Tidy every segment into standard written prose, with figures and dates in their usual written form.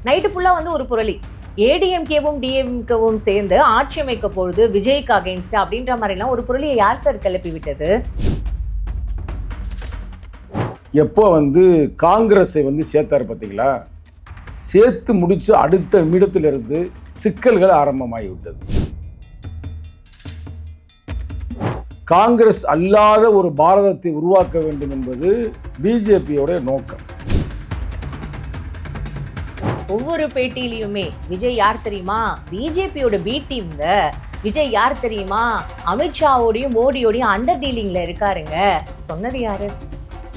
Night ஃபுல்லா வந்து ஒரு புரளி. ஏடிஎம்கேவும் டிஎம்கேவும் சேர்ந்து ஆட்சி அமைக்க பொழுது விஜய்க்கு அகைன்ஸ்ட் அப்படின்ற மாதிரிலாம் ஒரு புரளியை யார் சார் கிளப்பி விட்டது? எப்போ வந்து காங்கிரஸை வந்து சேர்த்தாரு பார்த்தீங்களா, சேர்த்து முடிச்சு அடுத்த நிமிடத்திலிருந்து சிக்கல்கள் ஆரம்பமாகிவிட்டது. காங்கிரஸ் அல்லாத ஒரு பாரதத்தை உருவாக்க வேண்டும் என்பது பிஜேபியோட நோக்கம். ஒவ்வொரு பேட்டியிலையுமே விஜய் யார் தெரியுமா, பிஜேபியோட பி டீம்ங்க, விஜய் யார் தெரியுமா, அமித்ஷாவோடையும் மோடியோடையும் அண்டர் டீலிங்ல இருக்காருங்க. சொன்னது யாரு?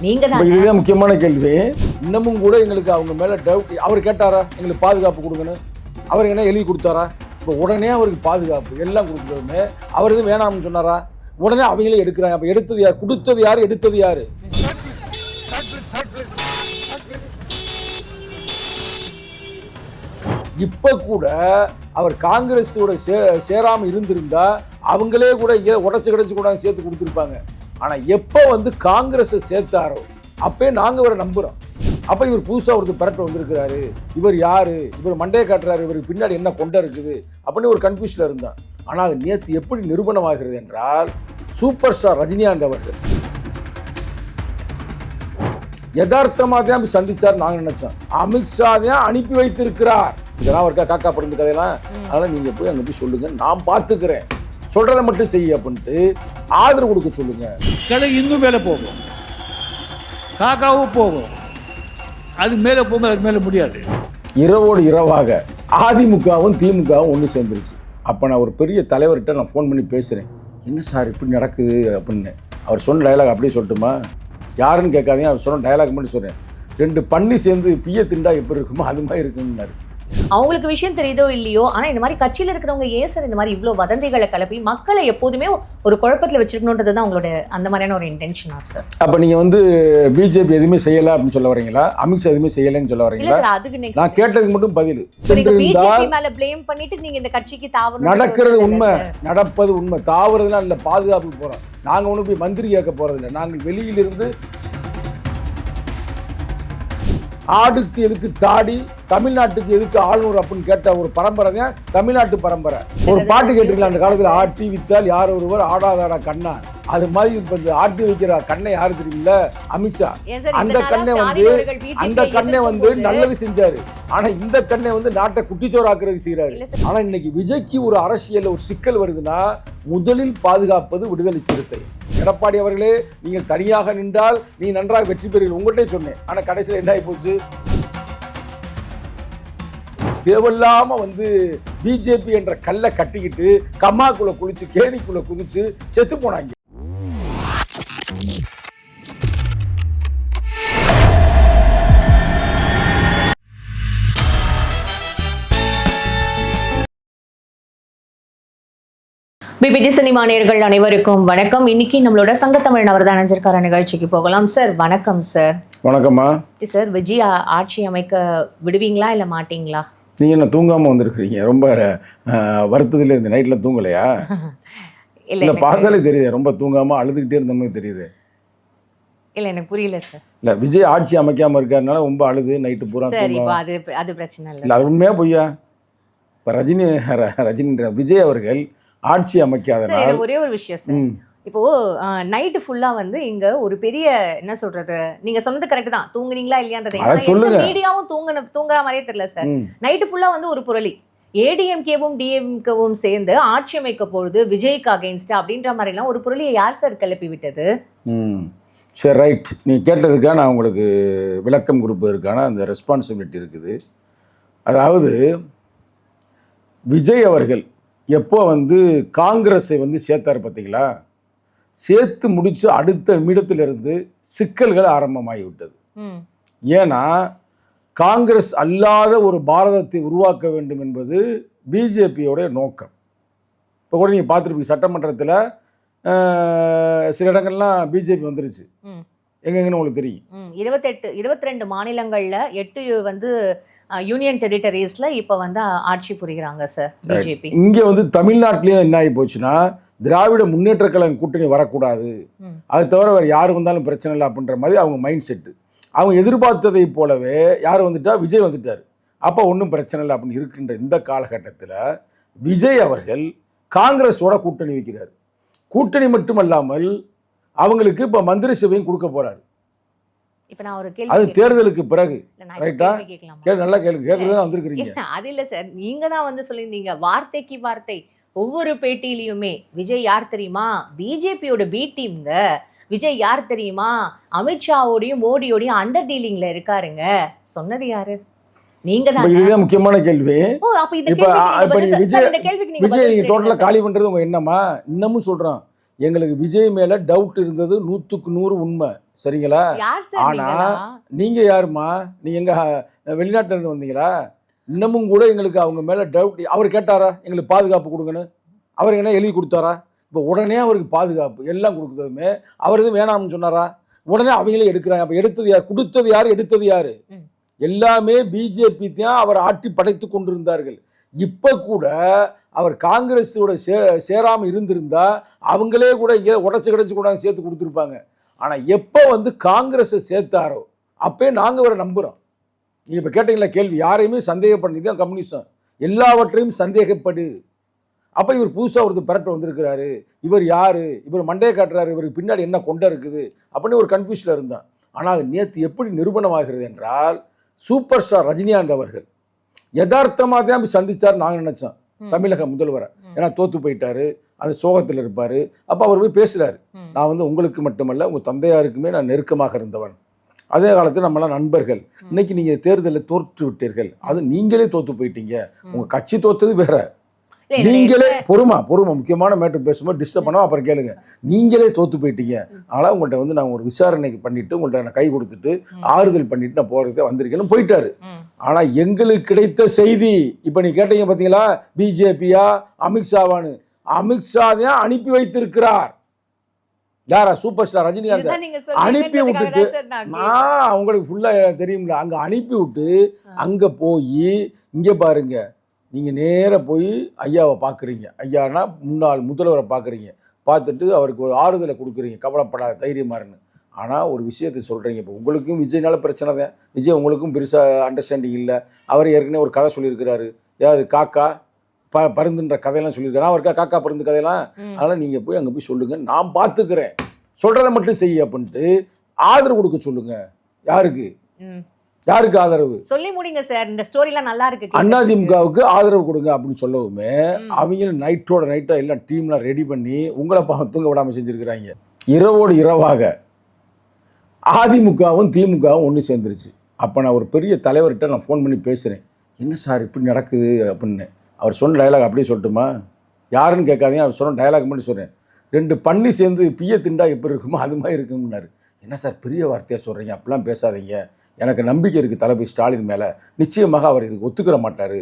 நீங்க தான். இதுதான் முக்கியமான கேள்வி. இன்னமும் கூட எங்களுக்கு அவங்க மேல டவுட். அவர் கேட்டாரா எங்களுக்கு பாதுகாப்பு கொடுக்கணும், அவர் என்ன எழுதி கொடுத்தாரா? இப்போ உடனே அவருக்கு பாதுகாப்பு எல்லாம் கொடுத்ததுமே அவர் எதுவும் வேணாம்னு சொன்னாரா? உடனே அவங்களே எடுக்கிறாங்க. அப்ப எடுத்தது யார்? கொடுத்தது யாரு? எடுத்தது யாரு? இப்ப கூட அவர் காங்கிரஸோட சேராம இருந்திருந்தா அவங்களே கூட இங்கே உடச்சு கிடைச்சு கூட சேர்த்து கொடுத்துருப்பாங்க. ஆனா எப்ப வந்து காங்கிரஸை சேர்த்தாரோ அப்பே நாங்க அவரை நம்புறோம். அப்ப இவர் புதுசா ஒருத்தர் பரட்ட வந்திருக்கிறாரு, இவர் யாரு, இவர் மண்டையை காட்டுறாரு, இவருக்கு பின்னாடி என்ன கொண்ட இருக்குது அப்படின்னு ஒரு கன்ஃபியூஷன்ல இருந்தான். ஆனால் அது நேற்று எப்படி நிரூபணமாகிறது என்றால், சூப்பர் ஸ்டார் ரஜினிகாந்த் அவர்கள் யதார்த்தமாக தான் சந்திச்சார். நாங்கள் நினைச்சோம் அமித்ஷா தான் அனுப்பி வைத்திருக்கிறார். இதெல்லாம் இருக்கா காக்கா படுந்த கதையெல்லாம். அதனால நீங்க போய் அங்கே போய் சொல்லுங்க, நான் பார்த்துக்கிறேன், சொல்றதை மட்டும் செய்ய அப்படின்ட்டு ஆதரவு கொடுக்க சொல்லுங்க. கடை இன்னும் மேலே போகும், காக்காவும் போகும், அது மேலே போகும், அதுக்கு மேலே முடியாது. இரவோடு இரவாக அதிமுகவும் திமுகவும் ஒன்று சேர்ந்துருச்சு. அப்போ நான் ஒரு பெரிய தலைவர்கிட்ட நான் ஃபோன் பண்ணி பேசுகிறேன், என்ன சார் இப்படி நடக்குது அப்படின்னு. அவர் சொன்ன டயலாக் அப்படியே சொல்லட்டுமா? யாருன்னு கேட்காதீங்க, அவர் சொன்ன டயலாக் மட்டும் சொல்கிறேன். 2 பண்ணி சேர்ந்து பிய திண்டா எப்படி இருக்குமோ அது மாதிரி இருக்குன்னாரு. அவங்களுக்கு விஷயம் தெரியுதோ இல்லையோ, ஆனா இந்த மாதிரி கட்சியில இருக்கிறவங்க ஏன் சார் இந்த மாதிரி இவ்வளவு வதந்திகளை கிளப்பி மக்களை எப்போதுமே ஒரு குழப்பத்துல வச்சிருக்கணும்ன்றது தான் உங்களோட அந்த மாதிரியான ஒரு இன்டென்ஷனா சார்? அப்ப நீங்க வந்து பிஜேபி எதுவுமே செய்யல அப்படின்னு சொல்ல வரீங்களா? அமித்ஷா எதுவுமே செய்யலன்னு சொல்ல வரீங்களா? நான் கேட்டதுக்கு மட்டும் பதில். பிஜேபி மேல ப்ளேம் பண்ணிட்டு நீங்க இந்த கட்சிக்கு தாவணும். நடக்கிறது உண்மை, நடப்பது உண்மை. தாவறதுலாம் இல்ல, பாதுகாப்புக்கு போறோம். நாங்க ஒண்ணு போய் மந்திரி கேட்க போறது இல்லை. நாங்கள் வெளியிலிருந்து ஆடுக்கு எதுக்கு தாடி, தமிழ்நாட்டுக்கு எதுக்கு ஆளுநர் அப்படின்னு கேட்ட ஒரு பரம்பரை தான் தமிழ்நாட்டு பரம்பரை. ஒரு பாட்டு கேட்டிருக்கலாம் அந்த காலத்தில், ஆட்டி வித்தால் யார் ஒருவர் ஆடாதாடா கண்ணா. அது மாதிரி இப்போ இந்த ஆட்டி வைக்கிற கண்ணை யாரு தெரியுமில்ல? அமித்ஷா. அந்த கண்ணை வந்து நல்லது செஞ்சாரு. ஆனா இந்த கண்ணை வந்து நாட்டை குட்டிச்சோறாக்குறது செய்யறாரு. ஆனா இன்னைக்கு விஜய்க்கு ஒரு அரசியல் ஒரு சிக்கல் வருதுன்னா, முதலில் பாதுகாப்பது விடுதலை சிறுத்தை. எடப்பாடி அவர்களே, நீங்கள் தனியாக நின்றால் நீ நன்றாக வெற்றி பெறுவீர்கள் உங்கள்கிட்ட சொன்னேன். ஆனா கடைசியில் என்ன ஆகி போச்சு? தேவையில்லாம வந்து பிஜேபி என்ற கல்லை கட்டிக்கிட்டு கம்மாக்குள்ள குளிச்சு கேணிக்குள்ள குதிச்சு செத்து போனாங்க. பிபிடி சினிமா நேயர்கள் அனைவருக்கும் வணக்கம். இன்னைக்கு நம்மளோட சங்கத்தமிழ் அவர் தான் நினைஞ்சிருக்கார நிகழ்ச்சிக்கு போகலாம். சார் வணக்கம். சார் வணக்கம்மா. சார், விஜய் ஆட்சி அமைக்க விடுவீங்களா இல்லை மாட்டீங்களா? நீங்கள் என்ன தூங்காமல் வந்திருக்கிறீங்க? ரொம்ப வருத்தத்தில் இருந்து நைட்டில் தூங்கலையா? இல்லை பார்த்தாலே தெரியுது, ரொம்ப தூங்காமல் அழுதுகிட்டே இருந்த மாதிரி தெரியுது. இல்லை எனக்கு புரியல சார். இல்லை, விஜய் ஆட்சி அமைக்காமல் இருக்காருனால ரொம்ப அழுது நைட்டு பூரா. சரி, அது பிரச்சனை இல்லை. இல்லை, அது உண்மையாக பொய்யா? இப்போ ரஜினி விஜய் அவர்கள் ஆட்சி அமைக்காதனால ஒரே ஒரு விஷயம் சார். இப்போ நைட்டு ஃபுல்லா வந்து இங்க ஒரு பெரிய என்ன சொல்றது, நீங்க சொன்னது கரெக்ட் தான், தூங்குனீங்களா இல்லையான்றது மீடியாவும் தூங்குற மாதிரியே தெரியல சார். நைட்டு ஃபுல்லா வந்து ஒரு புரளி, ஏடிஎம்கேவும் டிஎம்கேவும் சேர்ந்து ஆட்சி அமைக்க பொழுது விஜய்க்கு அகைன்ஸ்ட் அப்படின்ற மாதிரிலாம் ஒரு புரளியை யார் சார் கிளப்பி விட்டது? சரி, ரைட். நீ கேட்டதுக்காக நான் உங்களுக்கு விளக்கம் கொடுப்பதற்கான அந்த ரெஸ்பான்சிபிலிட்டி இருக்குது. அதாவது விஜய் அவர்கள் எப்போ வந்து காங்கிரஸை வந்து சேர்த்தார் பார்த்தீங்களா, சேர்த்து முடிச்சு அடுத்த நிமிடத்திலிருந்து சிக்கல்கள் ஆரம்பமாகிவிட்டது. ஏன்னா காங்கிரஸ் அல்லாத ஒரு பாரதத்தை உருவாக்க வேண்டும் என்பது பிஜேபியோட நோக்கம். இப்போ கூட நீங்கள் பார்த்துருப்பீங்க, சட்டமன்றத்தில் சில இடங்கள்லாம் பிஜேபி வந்துருச்சு. எங்கெங்கன்னு உங்களுக்கு தெரியும். 22 மாநிலங்கள்ல 8 வந்து யூனியன் டெரிட்டரிஸ்ல இப்போ வந்து ஆட்சி புரிகிறாங்க சார் பிஜேபி. இங்கே வந்து தமிழ்நாட்டிலேயும் என்ன ஆகி போச்சுன்னா, திராவிட முன்னேற்ற கழகம் கூட்டணி வரக்கூடாது, அது தவிர வேறு யார் வந்தாலும் பிரச்சனை இல்லை அப்படின்ற மாதிரி அவங்க மைண்ட் செட்டு. அவங்க எதிர்பார்த்ததை போலவே யார் வந்துட்டா, விஜய் வந்துட்டார். அப்போ ஒன்றும் பிரச்சனை இல்லை அப்படின்னு இருக்கின்ற இந்த காலகட்டத்தில் விஜய் அவர்கள் காங்கிரஸோட கூட்டணி வைக்கிறார். கூட்டணி மட்டுமல்லாமல் அவங்களுக்கு இப்போ மந்திரி சபையும் கொடுக்க போறாரு. இப்ப நான் ஒரு அது கேள்வி தேர்தலுக்கு பிறகு. ரைட்டா? கேட்கலாமா? நல்லா கேளுங்க, கேட்கறதுதான் வந்திருக்கிறீங்க. அது இல்ல சார், நீங்க தான் வந்து சொல்லியிருந்தீங்க வார்த்தைக்கு வார்த்தை ஒவ்வொரு பேட்டியிலையுமே விஜய் யார் தெரியுமா, பிஜேபியோட பி டீம்ங்க, விஜய் யார் தெரியுமா, அமித்ஷாவோடையும் மோடியோடையும் அண்டர் டீலிங்ல இருக்காருங்க. சொன்னது யாரு? நீங்க தான். இதுதான் முக்கியமான கேள்வி. ஓ, அப்ப இந்த இப்ப கேள்விக்கு விஜய் நீங்க டோட்டலா காலி பண்றது உங்க என்னமா? இன்னமும் சொல்றோம், எங்களுக்கு விஜய் மேல டவுட் இருந்தது 100க்கு 100 உண்மை. சரிங்களா? ஆனா நீங்க யாருமா? நீங்க எங்க வெளிநாட்டுல இருந்து வந்தீங்களா? இன்னமும் கூட எங்களுக்கு அவங்க மேல டவுட். அவர் கேட்டாரா எங்களுக்கு பாதுகாப்பு கொடுங்கன்னு? அவர் என்ன எழுதி கொடுத்தாரா? இப்போ உடனே அவருக்கு பாதுகாப்பு எல்லாம் கொடுக்குறதுமே அவர் எதுவும் வேணாம்னு சொன்னாரா? உடனே அவங்களே எடுக்கிறாங்க. அப்போ எடுத்தது யார்? கொடுத்தது யார்? எடுத்தது யாரு? எல்லாமே பிஜேபி தான் அவர் ஆட்டி படைத்து கொண்டிருந்தார்கள். இப்போ கூட அவர் காங்கிரஸோட சேராமல் இருந்திருந்தா அவங்களே கூட இங்கே உடச்சி கிடச்சி கூட சேர்த்து கொடுத்துருப்பாங்க. ஆனால் எப்போ வந்து காங்கிரஸை சேர்த்தாரோ அப்போ நாங்கள் அவரை நம்புகிறோம். நீங்கள் இப்போ கேட்டீங்களா கேள்வி, யாரையுமே சந்தேகப்பண்ணி தான் கம்யூனிஸ்டம், எல்லாவற்றையும் சந்தேகப்படு. அப்போ இவர் புதுசாக ஒருத்தர் பெரட்டு வந்திருக்கிறாரு, இவர் யார், இவர் மண்டையை காட்டுறாரு, இவருக்கு பின்னாடி என்ன கொண்டை இருக்குது அப்படின்னு ஒரு கன்ஃபியூஷனில் இருந்தான். ஆனால் அது நேற்று எப்படி நிரூபணமாகிறது என்றால், சூப்பர் ஸ்டார் ரஜினிகாந்த் அவர்கள் யதார்த்தமாக தான் போய் சந்திச்சார். நாங்கள் நினச்சோம் தமிழக முதல்வரை, ஏன்னா தோத்து போயிட்டாரு, அந்த சோகத்தில் இருப்பார். அப்போ அவர் போய் பேசுகிறாரு, நான் வந்து உங்களுக்கு மட்டுமல்ல உங்கள் தந்தையாருக்குமே நான் நெருக்கமாக இருந்தவன், அதே காலத்தில் நம்மளாம் நண்பர்கள், இன்னைக்கு நீங்கள் தேர்தலில் தோற்று விட்டீர்கள், அது நீங்களே தோற்று போயிட்டீங்க, உங்கள் கட்சி தோற்றது வேற, நீங்களே பொறுமா முக்கியமான மேட்ரு பேசும்போது டிஸ்டர்ப் பண்ணோம், அப்புறம் கேளுங்க, நீங்களே தோற்று போயிட்டீங்க, அதனால் உங்கள்கிட்ட வந்து நான் ஒரு விசாரணைக்கு பண்ணிவிட்டு உங்கள்கிட்ட நான் கை கொடுத்துட்டு ஆறுதல் பண்ணிட்டு நான் போகிறதுக்கு வந்திருக்கேன்னு போயிட்டாரு. ஆனால் எங்களுக்கு கிடைத்த செய்தி, இப்போ நீ கேட்டீங்க பார்த்தீங்களா பிஜேபியா அமித்ஷாவான்னு, அமித்ஷா தான் அனுப்பி வைத்திருக்கிறார். யாரா? சூப்பர் ஸ்டார் ரஜினிகாந்த் அனுப்பி விட்டுட்டு, நான் அவங்களுக்கு ஃபுல்லாக தெரியும்ல, அங்கே அனுப்பி விட்டு அங்கே போய் இங்கே பாருங்க, நீங்கள் நேராக போய் ஐயாவை பார்க்குறீங்க, ஐயானா முன்னாள் முதல்வரை பார்க்குறீங்க, பார்த்துட்டு அவருக்கு ஒரு ஆறுதலை கொடுக்குறீங்க, கவலைப்படாத தைரியமாருன்னு. ஆனால் ஒரு விஷயத்தை சொல்கிறீங்க, இப்போ உங்களுக்கும் விஜய்னால பிரச்சனை தான், விஜய் உங்களுக்கும் பெருசாக அண்டர்ஸ்டாண்டிங் இல்லை. அவர் ஏற்கனவே ஒரு கதை சொல்லியிருக்கிறாரு, யார் காக்கா பருந்துன்ற கதையெல்லாம் சொல்லியிருக்காரு, நான் இருக்கா காக்கா பருந்து கதையெல்லாம். அதனால் நீங்கள் போய் அங்கே போய் சொல்லுங்கள், நான் பார்த்துக்கிறேன், சொல்கிறத மட்டும் செய்ய அப்படின்ட்டு ஆதரவு கொடுக்க சொல்லுங்கள். யாருக்கு யாருக்கு ஆதரவு? சொல்லி முடிங்க சார், இந்த ஸ்டோரிலாம் நல்லா இருக்கு. அதிமுகவுக்கு ஆதரவு கொடுங்க அப்படின்னு சொல்லவுமே அவங்களும் நைட்டோட நைட்டா எல்லாம் டீம்லாம் ரெடி பண்ணி உங்களை தூங்க விடாமல் செஞ்சுருக்கிறாங்க. இரவோடு இரவாக அதிமுகவும் திமுகவும் ஒன்று சேர்ந்துருச்சு. அப்போ நான் ஒரு பெரிய தலைவர்கிட்ட நான் ஃபோன் பண்ணி பேசுகிறேன், என்ன சார் இப்படி நடக்குது அப்படின்னு. அவர் சொன்ன டயலாக் அப்படியே சொல்லட்டுமா? யாருன்னு கேட்காதீங்க, அவர் சொன்ன டயலாக் மட்டும் சொல்கிறேன். 2 பண்ணி சேர்ந்து பிய திண்டா எப்படி இருக்குமோ அது மாதிரி இருக்கும்னாரு. என்ன சார் பெரிய வார்த்தையாக சொல்கிறீங்க, அப்படிலாம் பேசாதீங்க, எனக்கு நம்பிக்கை இருக்குது தளபதி ஸ்டாலின் மேலே, நிச்சயமாக அவர் இதுக்கு ஒத்துக்கிற மாட்டார்.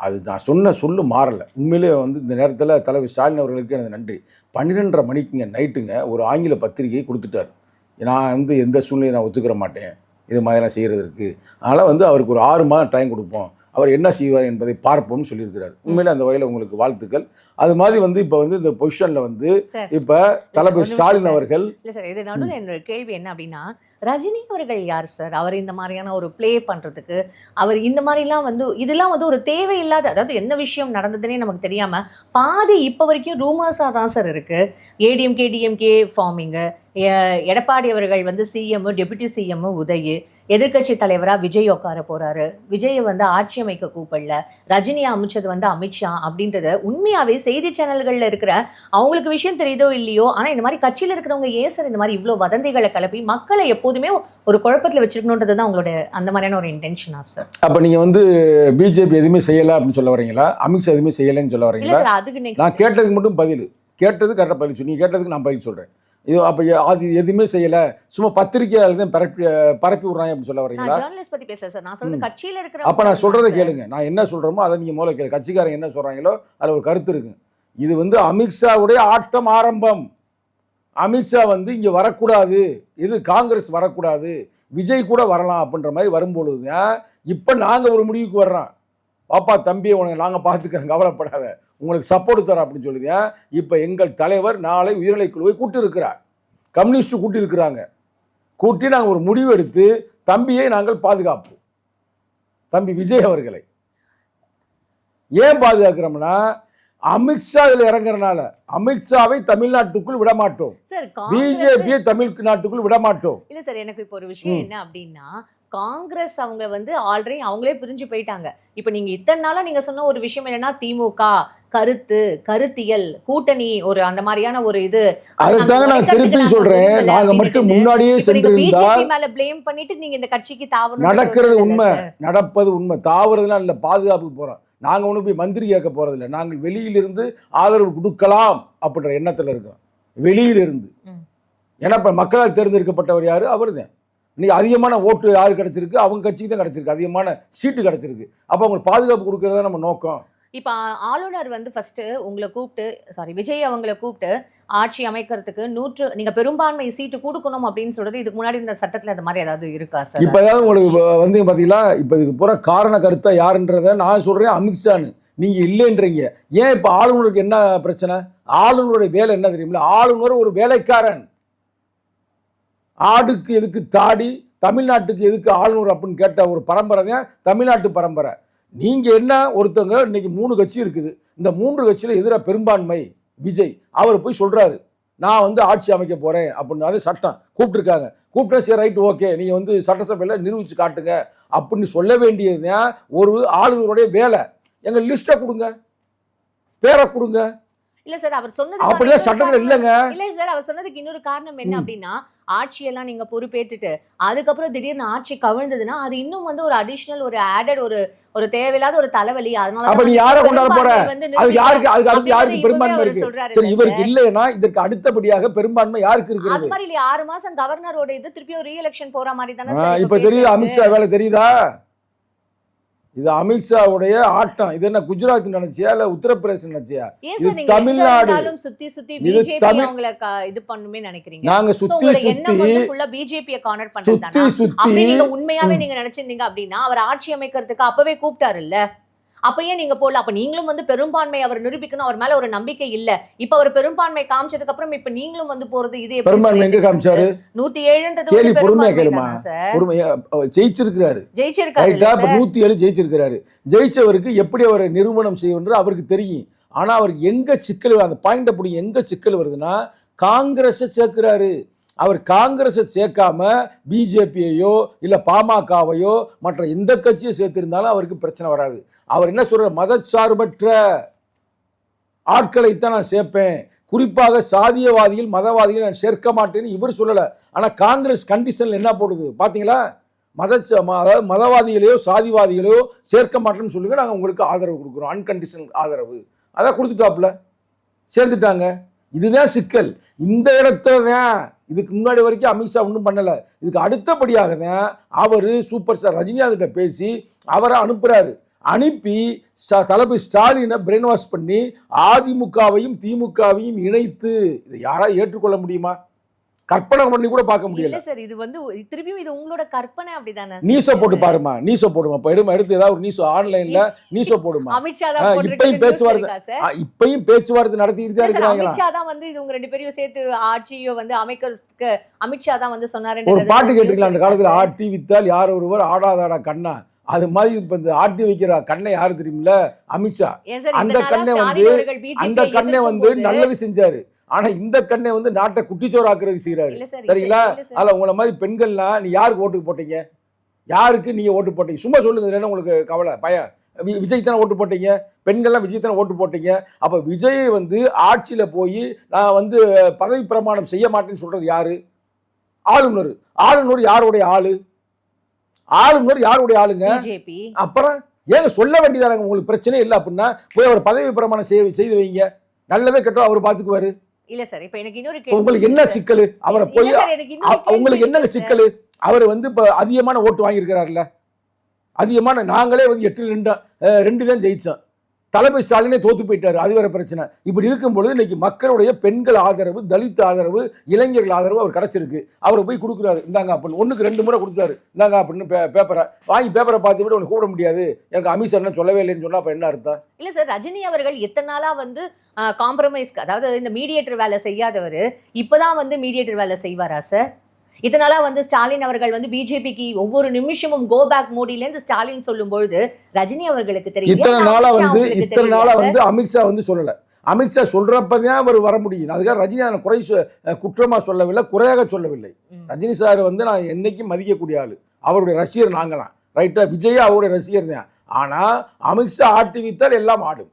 அது நான் சொன்ன சொல்லு மாறலை. உண்மையிலே வந்து இந்த நேரத்தில் தளபதி ஸ்டாலின் அவர்களுக்கு எனக்கு நன்றி. 12:30 மணிக்குங்க நைட்டுங்க ஒரு ஆங்கில பத்திரிகை கொடுத்துட்டார், நான் வந்து எந்த சூழ்நிலையும் நான் ஒத்துக்கிற மாட்டேன் இது மாதிரிலாம் செய்கிறதுக்கு, அதனால் வந்து அவருக்கு ஒரு 6 மாதம் டைம் கொடுப்போம், அவர் என்ன செய்வார் என்பதை பார்ப்போம்னு சொல்லியிருக்கிறார். உண்மையிலே அந்த வகையில் உங்களுக்கு வாழ்த்துக்கள். அது மாதிரி வந்து இப்போ வந்து இந்த பொசிஷனில் வந்து இப்போ தளபதி ஸ்டாலின் அவர்கள். இல்லை சார், இது நடுவில் என்னோட கேள்வி என்ன அப்படின்னா, ரஜினி அவர்கள் யார் சார் அவர் இந்த மாதிரியான ஒரு ப்ளே பண்ணுறதுக்கு? அவர் இந்த மாதிரிலாம் வந்து இதெல்லாம் வந்து ஒரு தேவையில்லாத, அதாவது என்ன விஷயம் நடந்ததுன்னே நமக்கு தெரியாமல் பாதி இப்போ வரைக்கும் ரூமர்ஸாக தான் சார் இருக்குது. ஏடிஎம்கே டிஎம்கே ஃபார்மிங்கு, எடப்பாடி அவர்கள் வந்து சிஎம், டெபுட்டி சிஎம் உதய், எதிர்கட்சி தலைவராக விஜய் உட்கார போகிறாரு, விஜயை வந்து ஆட்சி அமைக்க கூப்பிடல, ரஜினியை அமைச்சது வந்து அமித்ஷா அப்படின்றத உண்மையாகவே செய்தி சேனல்களில் இருக்கிற அவங்களுக்கு விஷயம் தெரியுதோ இல்லையோ, ஆனால் இந்த மாதிரி கட்சியில் இருக்கிறவங்க ஏன் சார் இந்த மாதிரி இவ்வளோ வதந்திகளை கிளப்பி மக்களை எப்போதுமே ஒரு குழப்பத்தில் வச்சிருக்கணுன்றது தான் உங்களோட அந்த மாதிரியான ஒரு இன்டென்ஷனா சார்? அப்போ நீங்கள் வந்து பிஜேபி எதுவுமே செய்யலை அப்படின்னு சொல்ல வரீங்களா? அமித்ஷா எதுவுமே செய்யலைன்னு சொல்ல வரீங்களா? அதுக்கு நான் கேட்டதுக்கு மட்டும் பதில், கேட்டது கரெக்டாக பதில் சொல்லி, நீங்கள் கேட்டதுக்கு நான் பதில் சொல்கிறேன். இது அப்போ அது எதுவுமே செய்யலை, சும்மா பத்திரிக்கையால் தான் பரப்பி விட்றாங்க அப்படின்னு சொல்ல வரீங்களா? அப்போ நான் சொல்கிறத கேளுங்க, நான் என்ன சொல்கிறோமோ அதை நீங்கள் முதல்ல கேளு. கட்சிக்காரங்க என்ன சொல்கிறாங்களோ அதில் ஒரு கருத்து இருக்குது. இது வந்து அமித்ஷாவுடைய ஆட்டம் ஆரம்பம். அமித்ஷா வந்து இங்கே வரக்கூடாது, இது காங்கிரஸ் வரக்கூடாது, விஜய் கூட வரலாம் அப்படின்ற மாதிரி வரும்பொழுது தான் இப்போ நாங்கள் ஒரு முடிவுக்கு வர்றோம், பாப்பா தம்பி உனக்கு நாங்கள் பார்த்துக்கிறோம், கவலைப்படாத, உங்களுக்கு சப்போர்ட் தரோம் அப்படின்னு சொல்லுதேன். இப்போ எங்கள் தலைவர் நாளை உயர்நிலை குழுவை கூட்டியிருக்கிறார், கம்யூனிஸ்ட்டு கூட்டியிருக்கிறாங்க, கூட்டி நாங்கள் ஒரு முடிவு எடுத்து தம்பியை நாங்கள் பாதுகாப்போம், தம்பி விஜய் அவர்களை. ஏன் பாதுகாக்கிறோம்னா அமித்ஷா இதுல இறங்குறனால. அமித்ஷாவை தமிழ்நாட்டுக்குள் விட மாட்டோம், பிஜேபியை தமிழ்நாட்டுக்குள் விட மாட்டோம். இல்ல சார், எனக்கு இப்போ ஒரு விஷயம் என்ன அப்படின்னா, காங்கிரஸ் அவங்க வந்து ஆல்ரெடி அவங்களே பிரிஞ்சு போயிட்டாங்க. இப்ப நீங்க இத்தனை நாளா நீங்க சொன்ன ஒரு விஷயம் என்னன்னா, திமுக கருத்தியல் கூட்டணி ஒரு அந்த மாதிரியான ஒரு இது. அதுதாங்க நான் திருப்பி சொல்றேன், நாங்க மட்டும் முன்னாடியே சென்றிருந்தா மேல ப்ளேம் பண்ணிட்டு நீங்க இந்த கட்சிக்கு தாவணும். நடக்கிறது உண்மை, நடப்பது உண்மை. தாவறதுலாம் இல்ல, பாதுகாப்புக்கு போறோம். நாங்க ஒன்றும் போய் மந்திரி கேட்க போறது இல்லை. நாங்கள் வெளியிலிருந்து ஆதரவு கொடுக்கலாம் அப்படின்ற எண்ணத்துல இருக்கோம், வெளியிலிருந்து. ஏன்னா இப்ப மக்களால் தேர்ந்தெடுக்கப்பட்டவர் யாரு? அவர் தான். இன்னைக்கு அதிகமான ஓட்டு யாரு கிடைச்சிருக்கு? அவங்க கட்சிக்கு தான் கிடைச்சிருக்கு, அதிகமான சீட்டு கிடைச்சிருக்கு. அப்ப அவங்களுக்கு பாதுகாப்பு கொடுக்கறதா நம்ம நோக்கம். இப்ப ஆளுநர் வந்து ஃபர்ஸ்ட் உங்களை கூப்பிட்டு விஜய் அவங்களை கூப்பிட்டு ஆட்சி அமைக்கிறதுக்கு நீங்க பெரும்பான்மை சீட்டு கொடுக்கணும் அப்படின்னு சொல்றது இதுக்கு முன்னாடி இந்த சட்டத்துல அந்த மாதிரி ஏதாவது இருக்கா சார்? இப்ப ஏதாவது உங்களுக்கு வந்து பாத்தீங்களா, இப்ப இதுக்கு பூரா காரண கருத்தா யாருன்றத நான் சொல்றேன் அமித்ஷான்னு, நீங்க இல்லைன்றீங்க. ஏன் இப்ப ஆளுநருக்கு என்ன பிரச்சனை? ஆளுநருடைய வேலை என்ன தெரியுமில்ல? ஆளுநர் ஒரு வேலைக்காரன். ஆடுக்கு எதுக்கு தாடி, தமிழ்நாட்டுக்கு எதுக்கு ஆளுநர் அப்படின்னு கேட்ட ஒரு பரம்பரை தான் தமிழ்நாட்டு பரம்பரை. நீங்க என்ன ஒருத்தவங்க இன்னைக்கு 3 கட்சி இருக்குது, இந்த 3 கட்சியில எதிராக பெரும்பான்மை விஜய் அவர் போய் சொல்றாரு, நான் வந்து ஆட்சி அமைக்க போறேன் அப்படின்னு. அதே சட்டம் கூப்பிட்டுருக்காங்க, கூப்பிட்டா சரி ரைட் ஓகே, நீங்க வந்து சட்டசபையில நிரூபிச்சு காட்டுங்க அப்படின்னு சொல்ல வேண்டியதுதான் ஒரு ஆளுநருடைய வேலை. எங்க லிஸ்ட்டை கொடுங்க, பேரை கொடுங்க. இல்ல சார், அவர் சொன்னது அப்படியே சட்டத்துல இல்லங்க. இல்ல சார், அவர் சொன்னதுக்கு இன்னொரு காரணம் என்ன அப்படின்னா, ஆட்சியெல்லாம் நீங்க பொறுப்பேற்றுட்டு அதுக்கப்புறம் திடீர்னு ஆட்சி கவிழ்ந்ததுன்னா அது இன்னும் வந்து ஒரு அடிஷனல் ஒரு ஆடட் ஒரு தேவையில்லாத ஒரு தலைவலி. அதனால அப்ப நீ யாரை கொண்டாட போற? அது யாருக்கு? அதுக்கு அடுத்து யாருக்கு பெரும்பான்மை இருக்கு? சரி, இவருக்கு இல்லைன்னா இதற்கு அடுத்தபடியாக பெரும்பான்மை யாருக்கு இருக்குது? அது மாதிரி 6 மாசம் கவர்னரோட இது திருப்பியும் ரீ எலெக்ஷன் போற மாதிரி தானே இப்ப தெரியுது. அமித்ஷா வேலை தெரியுதா? இது அமித்ஷாவுடைய ஆட்டம். இது என்ன குஜராத் நினைச்சியா இல்ல உத்தரப்பிரதேசம் நினைச்சியா? இது தமிழ்நாடு. சுத்தி பிஜேபி அவங்கள இது பண்ணுமே நினைக்கிறீங்க? நாங்க சுத்தி பிஜேபியை கார்னர் பண்றதுதானா? நீங்க உண்மையாவே நீங்க நினைச்சிருந்தீங்க அப்படின்னா அவர் ஆட்சி அமைக்கிறதுக்கு அப்பவே கூப்பிட்டாரு இல்ல, அப்ப ஏன் நீங்க போல? அப்ப நீங்களும் வந்து பெரும்பான்மை அவர் நிரூபிக்கணும், அவர் மேல ஒரு நம்பிக்கை இல்ல. இப்ப அவர் பெரும்பான்மை காமிச்சதுக்கு அப்புறம் இப்ப நீங்களும் வந்து போறது இது பெரும்பான்மை எங்க காமிச்சாரு? 107 பொறுமையா கேளுமா, பொறுமையா ஜெயிச்சிருக்காரு. ரைட்டா? இப்ப 107 ஜெயிச்சிருக்காரு. ஜெயிச்சவருக்கு எப்படி அவரை நிரூபணம் செய்யணும்னு அவருக்கு தெரியும். ஆனா அவருக்கு எங்க சிக்கல், அந்த பாயிண்ட் அப்படி எங்க சிக்கல் வருதுன்னா, காங்கிரஸ் சேர்க்கிறாரு. அவர் காங்கிரஸை சேர்க்காம பிஜேபியையோ இல்ல பாமகவையோ மற்ற எந்த கட்சியை சேர்த்திருந்தாலும் அவருக்கு பிரச்சனை வராது. அவர் என்ன சொல்ற, மதச்சார்பற்ற ஆட்களைத்தான் நான் சேர்ப்பேன், குறிப்பாக சாதியவாதிகள் மதவாதிகள் நான் சேர்க்க மாட்டேன்னு இவர் சொல்லல. ஆனா காங்கிரஸ் கண்டிஷன்ல என்ன போடுது பாத்தீங்களா? அதாவது மதவாதிகளையோ சாதிவாதிகளையோ சேர்க்க மாட்டேன்னு சொல்லுங்க, நாங்கள் உங்களுக்கு ஆதரவு கொடுக்குறோம், அன்கண்டிஷனல் ஆதரவு. அதான் கொடுத்துட்டாப்புல, சேர்ந்துட்டாங்க. இதுதான் சிக்கல். இந்த இடத்துல தான் இதுக்கு முன்னாடி வரைக்கும் அமித்ஷா ஒன்றும் பண்ணல. இதுக்கு அடுத்தபடியாக தான் அவர் சூப்பர் ஸ்டார் ரஜினிகாந்த் பேசி அவரை அனுப்புறாரு. அனுப்பி தளபதி ஸ்டாலினை பிரெயின் வாஷ் பண்ணி அதிமுகவையும் திமுகவையும் இணைத்து இதை யாராவது ஏற்றுக்கொள்ள முடியுமா? கற்பனை பண்ணி கூட பார்க்க முடியல சார். இது வந்து திருப்பியும் இது உங்களோட கற்பனை அப்படிதானே? நீசோ போட்டு பாருமா, நீசோ போடுமா, எடுத்து ஏதாவது ஒரு நீசோ ஆன்லைன்ல நீசோ போடுமா. இப்பயும் பேச்சுவார்த்தை நடத்திட்டு தான் இருக்காங்க. அமித்ஷா தான் வந்து இது உங்க 2 பேரையும் சேர்த்து ஆட்சியோ வந்து அமைக்கிறதுக்கு அமித்ஷா தான் வந்து சொன்னாரு. ஒரு பாட்டு கேட்டுக்கலாம் அந்த காலத்துல, ஆட்டி வித்தால் யார் ஒருவர் ஆடாதாடா கண்ணா. அது மாதிரி இப்ப இந்த ஆட்டி வைக்கிற கண்ணை யாரு தெரியுமில்ல? அமித்ஷா. அந்த கண்ணை வந்து நல்லது செஞ்சாரு. ஆனா இந்த கண்ணை வந்து நாட்டை குட்டிச்சோறாக்குறது செய்யறாரு. சரிங்களா? அதுல உங்களை மாதிரி பெண்கள்லாம் நீ யாருக்கு ஓட்டுக்கு போட்டீங்க? யாருக்கு நீங்க ஓட்டு போட்டீங்க? சும்மா சொல்லுங்க, என்ன உங்களுக்கு கவலை? விஜய் தானே ஓட்டு போட்டீங்க, பெண்கள்லாம் விஜய் தானே ஓட்டு போட்டீங்க. அப்ப விஜய் வந்து ஆட்சியில போய் நான் வந்து பதவி பிரமாணம் செய்ய மாட்டேன்னு சொல்றது யாரு? ஆளுநர். ஆளுநர் யாருடைய ஆளு? ஆளுநர் யாருடைய ஆளுங்க? அப்புறம் ஏங்க சொல்ல வேண்டியதாங்க, உங்களுக்கு பிரச்சனை இல்லை அப்படின்னா போய் அவர் பதவி பிரமாணம் செய்து வைங்க, நல்லதே கெட்டோ அவர் பாத்துக்குவாரு. இல்ல சார், இப்ப எனக்கு இன்னொரு உங்களுக்கு என்ன சிக்கல்? அவரை போய் உங்களுக்கு என்ன சிக்கல்? அவர் வந்து இப்ப அதிகமான ஓட்டு வாங்கியிருக்கிறாருல்ல, அதிகமான. நாங்களே வந்து 8-2 தான் ஜெயிச்சோம். தளபதி ஸ்டாலினே தோத்து போயிட்டாரு, அது வேற பிரச்சனை. இப்படி இருக்கும்பொழுது இன்னைக்கு மக்களுடைய பெண்கள் ஆதரவு, தலித் ஆதரவு, இளைஞர்கள் ஆதரவு அவர் கிடைச்சிருக்கு. அவர் போய் கொடுக்குறாரு, இந்தாங்க அப்படின்னு. 1க்கு 2 முறை கொடுத்தாரு, இந்தாங்க அப்படின்னு. பேப்பரை வாங்கி பேப்பரை பார்த்து விட்டு உனக்கு கூட முடியாது, எனக்கு அமித்ஷா சொல்லவே இல்லைன்னு சொன்னா அப்ப என்ன அர்த்தம்? இல்ல சார், ரஜினி அவர்கள் எத்தனை நாளா வந்து காம்ப்ரமைஸ், அதாவது இந்த மீடியேட்டர் வேலை செய்யாதவர் இப்பதான் வந்து மீடியேட்டர் வேலை செய்வாரா சார்? இதனால வந்து ஸ்டாலின் அவர்கள் வந்து பிஜேபிக்கு ஒவ்வொரு நிமிஷமும் கோ பேக் மோடில இருந்து ஸ்டாலின் சொல்லும் பொழுது ரஜினி அவர்களுக்கு தெரியும். இத்தனை நாளா வந்து அமித்ஷா வந்து சொல்லல. அமித்ஷா சொல்றப்பதான் அவர் வர முடியும். அதுக்காக ரஜினி அதை குற்றமா சொல்லவில்லை, குறையாக சொல்லவில்லை. ரஜினி சார் வந்து நான் என்னைக்கும் மதிக்கக்கூடிய ஆளு, அவருடைய ரசிகர் நாங்களாம், ரைட்டா? விஜய் அவருடைய ரசிகர் தான். ஆனா அமித்ஷா ஆட்டி வைத்தால் எல்லாம் ஆடும்.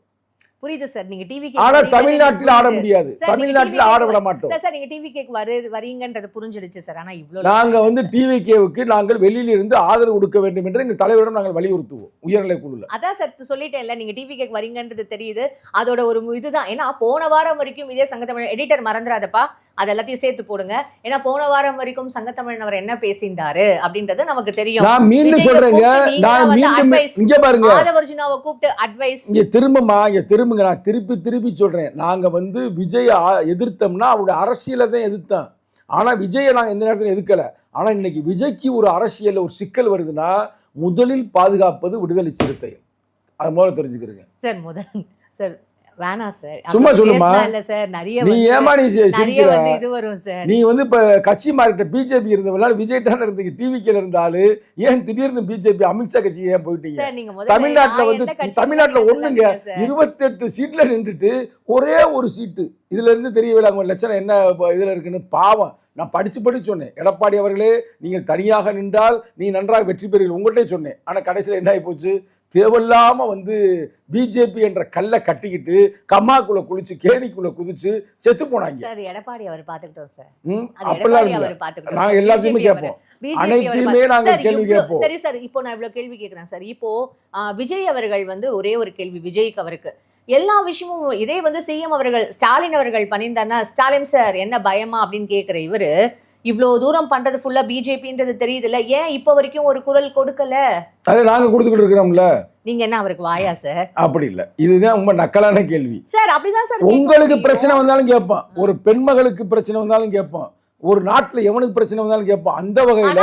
புரியுது சார். நீங்க டிவி ஆனா தமிழ்நாட்டில் ஆட முடியாது, தமிழ்நாட்டில் ஆட விட மாட்டோம் சார். நீங்க டிவி கேக்கு வரீங்கன்றது புரிஞ்சிடுச்சு சார். ஆனா இவ்வளவு நாங்க வந்து டிவிகேவுக்கு நாங்கள் வெளியில இருந்து ஆதரவு கொடுக்க வேண்டும் என்று எங்க தலைவரிடம் நாங்கள் வலியுறுத்துவோம் உயர்நிலை குழுல. அதான் சார் சொல்லிட்டேன்ல, நீங்க டிவி கேக்கு வரீங்கன்றது தெரியுது. அதோட ஒரு இதுதான். ஏன்னா போன வாரம் வரைக்கும் இதே சங்கத்தமிழ் எடிட்டர் மறந்துடாதப்பா, அது எல்லாத்தையும் சேர்த்து போடுங்க. ஏன்னா போன வாரம் வரைக்கும் சங்கத்தமிழன் அவர் என்ன பேசியிருந்தாரு அப்படின்றது நமக்கு தெரியும். நான் மீண்டும் சொல்றேங்க, நான் மீண்டும் இங்க பாருங்க, ஆதவர்ஜுனாவை கூப்பிட்டு அட்வைஸ் இங்க திரும்புங்க. நான் திருப்பி சொல்றேன், நாங்க வந்து விஜய் எதிர்த்தோம்னா அவருடைய அரசியலை தான் எதிர்த்தோம். ஆனா விஜயை நாங்க எந்த நேரத்தில் எதிர்க்கல. ஆனா இன்னைக்கு விஜய்க்கு ஒரு அரசியல் ஒரு சிக்கல் வருதுன்னா முதலில் பாதுகாப்பது விடுதலை சிறுத்தைகள். அது முதல்ல தெரிஞ்சுக்கிறீங்க சார். சார் வேணாம் சார், சும்மா சொல்லுமா. இல்ல சார், நிறைய நீ ஏமா நீ இது வரும் சார். நீ வந்து இப்ப கட்சி மாறிட்ட பிஜேபி இருந்தவனால விஜய் தான் இருந்தீங்க, டிவிக்கேல இருந்தாலும் ஏன் திடீர்னு பிஜேபி அமித்ஷா கட்சி ஏன் போயிட்டீங்க? தமிழ்நாட்டுல வந்து தமிழ்நாட்டுல ஒண்ணுங்க 28 சீட்ல நின்றுட்டு ஒரே ஒரு சீட்டு, இதுல இருந்து தெரியவில்லை அவங்க லட்சணம் என்ன இதுல இருக்குன்னு. பாவம், நான் படிச்சு சொன்னேன், எடப்பாடி அவர்களே நீங்கள் தனியாக நின்றால் நீ நன்றாக வெற்றி பெறுவீர்கள் உங்கள்கிட்டே சொன்னேன். ஆனா கடைசியில் என்ன ஆகி போச்சு, தேவையில்லாம வந்து பிஜேபி என்ற கல்லை கட்டிக்கிட்டு கம்மாக்குள்ள குளிச்சு கேணிக்குள்ள குதிச்சு செத்து போனாங்க. எடப்பாடி அவர் பாத்துக்கிட்டோம் சார். அப்படிலாம் நாங்க எல்லாத்தையுமே கேட்போம், அனைத்தையுமே நாங்க கேள்வி கேட்போம். சரி சார், இப்போ நான் இவ்வளவு கேள்வி கேட்கிறேன் சார். இப்போ விஜய் அவர்கள் வந்து ஒரே ஒரு கேள்வி விஜய்க்கு அவருக்கு எல்லா விஷயமும் இதே வந்து சிஎம் அவர்கள் ஸ்டாலின் அவர்கள் பண்ணியிருந்தாருன்னா, ஸ்டாலின் சார் என்ன பயமா அப்படின்னு கேட்கிற இவரு இவ்வளவு தூரம் பண்றது ஃபுல்லா பிஜேபின்றது தெரியுது இல்ல, ஏன் இப்ப வரைக்கும் ஒரு குரல் கொடுக்கல? அதை நாங்க கொடுத்துக்கிட்டு இருக்கிறோம்ல. நீங்க என்ன அவருக்கு வாயா சார்? அப்படி இல்ல, இதுதான் ரொம்ப நக்கலான கேள்வி சார். அப்படிதான் சார், உங்களுக்கு பிரச்சனை வந்தாலும் கேட்பான், ஒரு பெண்மகளுக்கு பிரச்சனை வந்தாலும் கேட்பான், ஒரு நாட்டுல எவனுக்கு பிரச்சனை வந்தாலும் கேட்போம். அந்த வகையில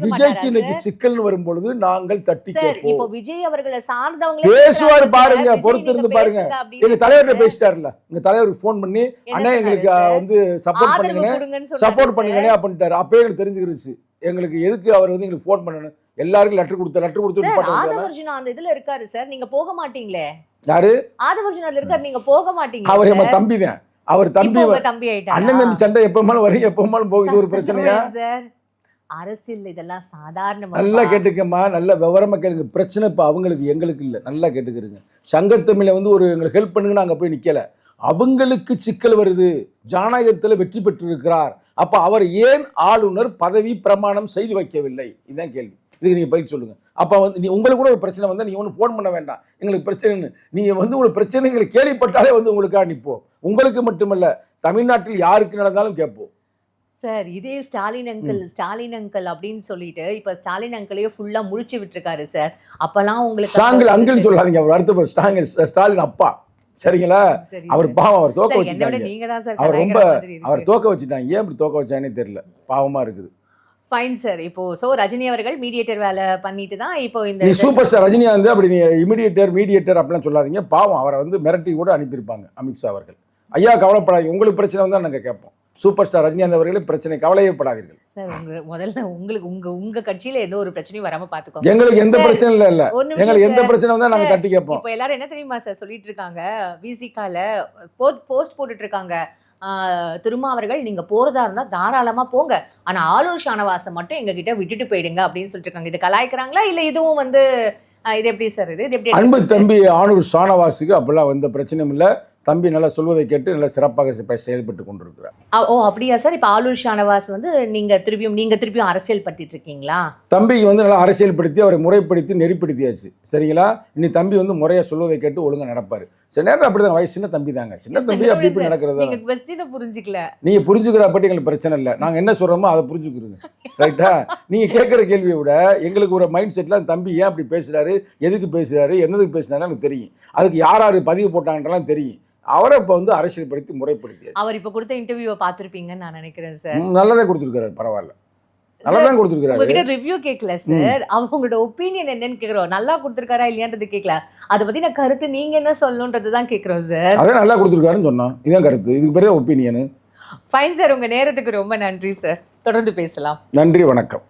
விஜய்க்கு இன்னைக்கு சிக்கல் வரும் பொழுது நாங்கள் தட்டி கேட்போம். இப்போ விஜய் அவர்களை சார்ந்தவங்க பேசுவாரு பாருங்க, பொறுத்து இருந்து பாருங்க. எங்க தலைவர்கிட்ட பேசிட்டாருல, எங்க தலைவருக்கு போன் பண்ணி அண்ணா எங்களுக்கு வந்து சப்போர்ட் பண்ணுங்கண்ணே அப்படின்ட்டாரு. அப்பயே எங்களுக்கு தெரிஞ்சுக்கிருச்சு எங்களுக்கு எதுக்கு அவர் வந்து எங்களுக்கு போன் பண்ணணும். எல்லாருக்கும் லெட்டர் கொடுத்து ஆதவர்ஜுனா அந்த இதுல இருக்காரு சார், நீங்க போக மாட்டீங்களே? யாரு ஆதவர்ஜுனா இருக்காரு, நீங்க போக மாட்டீங்க? அவர் நம்ம தம்பி தான். அவர் தம்பி அண்ணன் தம்பி சண்டை எப்பமாலும் வரும், எப்பமாலும் போகுது. ஒரு பிரச்சனையா சார்? அரசியல் இதெல்லாம் சாதாரண. நல்லா கேட்டுக்கம்மா, நல்ல விவரமா கேளுங்க. பிரச்சனை இப்போ அவங்களுக்கு எங்களுக்கு இல்லை, நல்லா கேட்டுக்கிறீங்க. சங்கத்தமிழை வந்து ஒரு எங்களுக்கு ஹெல்ப் பண்ணுங்கன்னு அங்கே போய் நிற்கல, அவங்களுக்கு சிக்கல் வருது. ஜனநாயகத்தில் வெற்றி பெற்றிருக்கிறார், அப்போ அவர் ஏன் ஆளுநர் பதவி பிரமாணம் செய்து வைக்கவில்லை? இதுதான் கேள்வி. இதுக்கு நீங்கள் பதில் சொல்லுங்கள். அப்போ வந்து நீ உங்களுக்கு கூட ஒரு பிரச்சனை வந்தால் நீங்கள் ஒன்றும் ஃபோன் பண்ண வேண்டாம், எங்களுக்கு பிரச்சனைன்னு. நீங்கள் வந்து ஒரு பிரச்சனைகளை கேள்விப்பட்டாலே வந்து உங்களுக்காக நிற்போம். உங்களுக்கு மட்டுமல்ல, தமிழ்நாட்டில் யாருக்கு நடந்தாலும் கேட்போம் சார். இதே ஸ்டாலின் அங்கிள் அப்படின்னு சொல்லிட்டு இப்போ ஸ்டாலின் அங்கிளையே ஃபுல்லா முழிச்சு விட்டுருக்காரு சார். அப்பெல்லாம் உங்களுக்கு ஸ்டாங்கிள் அங்கிள் சொல்லாதீங்க, அவர் அடுத்த ஸ்டாலின் அப்பா, சரிங்களா? அவர் பாவம், அவர் தோக்க வச்சுட்டாங்க. அவர் ரொம்ப அவர் தோக்க வச்சுட்டாங்க. ஏன் இப்படி தோக்க வச்சானே தெரியல, பாவமா இருக்குது. Fine sir. இப்போ சோ ரஜினி அவர்கள் மீடியேட்டர் வேலை பண்ணிட்டு தான் இப்போ இந்த நீ சூப்பர் ஸ்டார் ரஜினிகாந்த் அப்படி நீ மீடியேட்டர் அப்படிலாம் சொல்லாதீங்க. பாவம், அவரை வந்து மிரட்டி கூட அனுப்பியிருப்பாங்க அமித்ஷா அவர்கள். ஐயா கவலைப்படாதீங்க, உங்களுக்கு பிரச்சனை வந்தால் நாங்கள் கேட்போம். சூப்பர் ஸ்டார் ரஜினிகாந்த் அவர்களே பிரச்சனை, கவலையே படாதீர்கள் சார். முதல்ல உங்களுக்கு உங்க கட்சியில எந்த ஒரு பிரச்சனையும் வராம பாத்துக்கோங்க. எங்களுக்கு எந்த பிரச்சனையும் இல்ல, எங்களுக்கு எந்த பிரச்சனை வந்தா நாங்க தட்டி கேட்போம். இப்போ எல்லாரும் என்ன தெரியுமா சார் சொல்லிட்டு இருக்காங்க, விசிகால போஸ்ட் போட்டுட்டு இருக்காங்க, திருமாவர்கள் நீங்க போறதா இருந்தா தாராளமா போங்க, ஆனா ஆளூர் ஷானவாசை மட்டும் எங்க கிட்ட விட்டுட்டு போயிடுங்க அப்படின்னு சொல்லிட்டு இருக்காங்க. இது கலாய்க்கிறாங்களா இல்ல இதுவும் வந்து இது எப்படி சார்? இது எப்படி? அன்பு தம்பி ஆளூர் ஷானவாஸுக்கு அப்படிலாம் எந்த பிரச்சனையும் இல்லை. தம்பி நல்லா சொல்வதை கேட்டு நல்லா சிறப்பாக செயல்பட்டு கொண்டிருக்கிறார். ஓ அப்படியா சார்? இப்போ ஆளூர் ஷானவாஸ் வந்து நீங்க திருப்பியும் அரசியல் படுத்திட்டு இருக்கீங்களா? தம்பிக்கு வந்து நல்லா அரசியல் படுத்தி அவரை முறைப்படுத்தி நெறிப்படுத்தியாச்சு, சரிங்களா? இனி தம்பி வந்து முறையா சொல்வதை கேட்டு ஒழுங்கா நடப்பாரு. சில நேரம் அப்படிதான், வயசு சின்ன தம்பி தாங்க, சின்ன தம்பி அப்படி இப்படி நடக்கிறது புரிஞ்சுக்கல. நீங்க புரிஞ்சுக்கிற பற்றி எங்களுக்கு பிரச்சனை இல்லை, நாங்க என்ன சொல்றோமோ அதை புரிஞ்சுக்கிறோங்க, ரைட்டா? நீங்க கேட்குற கேள்வியை விட எங்களுக்கு ஒரு மைண்ட் செட்ல தம்பி ஏன் அப்படி பேசுறாரு, எதுக்கு பேசுறாரு, என்னதுக்கு பேசுறாரு எனக்கு தெரியும். அதுக்கு யார் பதிவு போட்டாங்கன்றலாம் தெரியும். அவரை இப்போ வந்து அரசியல்படுத்தி முறைப்படுத்தி அவர் இப்போ கொடுத்த இன்டர்வியூவை பார்த்துருப்பீங்கன்னு நான் நினைக்கிறேன் சார். நல்லதான் கொடுத்துருக்காரு, பரவாயில்ல, நல்லதான் கொடுத்துருக்காரு. உங்ககிட்ட ரிவ்யூ கேட்கல சார், அவங்களோட ஒப்பீனியன் என்னன்னு கேட்குறோம். நல்லா கொடுத்துருக்காரா இல்லையான்றது கேட்கல, அதை பத்தி நான் கருத்து நீங்க என்ன சொல்லணுன்றது தான் கேட்குறோம் சார். அதான் நல்லா கொடுத்துருக்காருன்னு சொன்னோம், இதுதான் கருத்து, இதுக்கு பேர் ஒப்பீனியனு. ஃபைன் சார், உங்க நேரத்துக்கு ரொம்ப நன்றி சார். தொடர்ந்து பேசலாம். நன்றி, வணக்கம்.